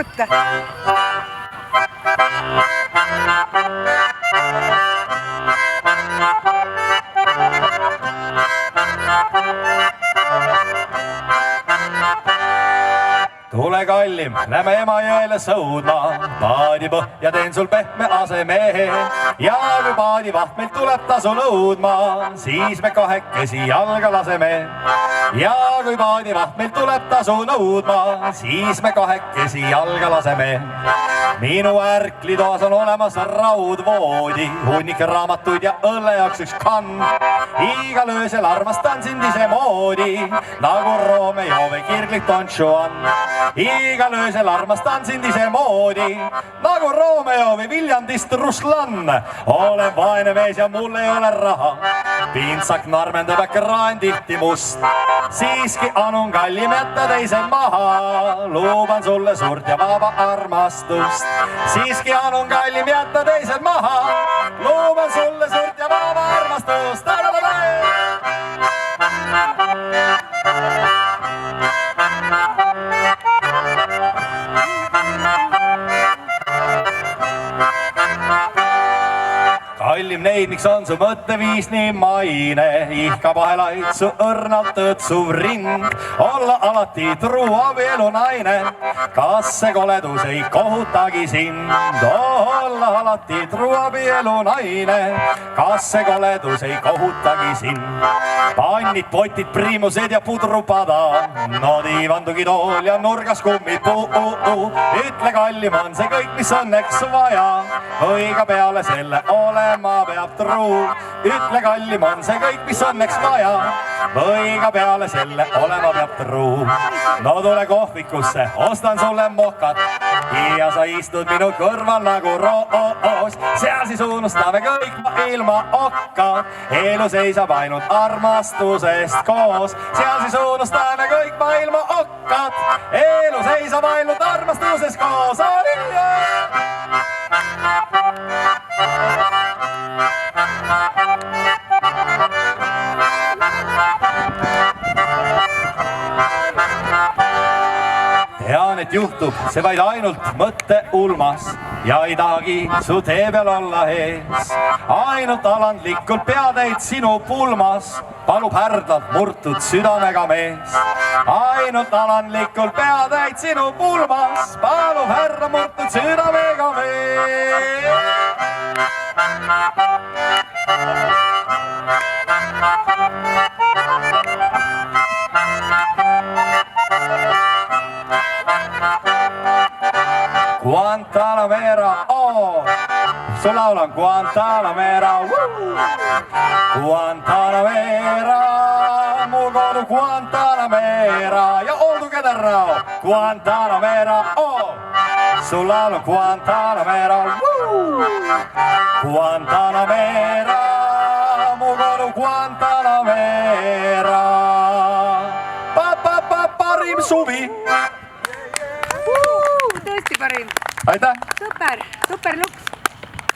kujuta. Tule kallim, lähme Emajõele sõudma, paadi põhja teen sul pehme asemehe. Ja kui paadivaht meilt tuleb tasu nõudma, siis me kahekesi jalga laseme. Ja kui paadivaht meilt tuleb tasu nõudma, siis me kahekesi jalga laseme. Minu ärklitoas on olemas raudvoodi, hunnik raamatuid ja õlle jaoks üks kann. Igal öösel armastan sind isemoodi, nagu Romeo või kirglik Don Juan. Igal öösel armastan sind isemoodi, nagu Romeo või Viljandist Ruslan. Olen vaene mees ja mul ei ole raha, pintsak narmendab ja kraan tihti must. Siiski anun kallim jätta teised maha, luban sulle suurt ja vaba armastust. Siiski anun kallim jätta teised maha, luban sulle suurt ja vaba armastust. Kallim neid, miks on su mõtteviis nii maine, ihkab ahelaid su õrnalt õtsuv rind, olla alati truu abielu naine, kas see koledus ei kohutagi sind? Olla alati truu abielu naine, kas see koledus ei kohutagi sind? Pannid, potid, priimused ja pudrupada, no diivandugi tool ja nurgas kummipuu. Ütle kallim, on see kõik, mis õnneks vaja, või ka peale selle olema peab truu. Ütle kallim, on see kõik, mis õnneks vaja, või ka peale selle olema peab truu. No tule kohvikusse, ostan sulle mokat ja sa istud minu kõrval nagu roos. Seal siis unustame kõik ilma okka, elu seisab ainult armastusest koos. Seal siis unustame kõik ilma okkat, elu seisab ainult armastusest koos. Tean, et juhtub see vaid ainult mõtte ulmas ja ei tahagi su tee peal olla ees. Ainult alandlikult peatäid sinu pulmas palub härdlalt murtud südamega mees. Ainult alandlikult peatäid sinu pulmas palub härra murtud südamega mees. Guantanamera, oh, su laulan Guantanamera, Guantanamera, mu kodu Guantanamera ja all together now, Guantanamera, oh, su laulan Guantanamera, Guantanamera, mu kodu Guantanamera, parim suvi. Tõesti parim. Aitäh! Super luks.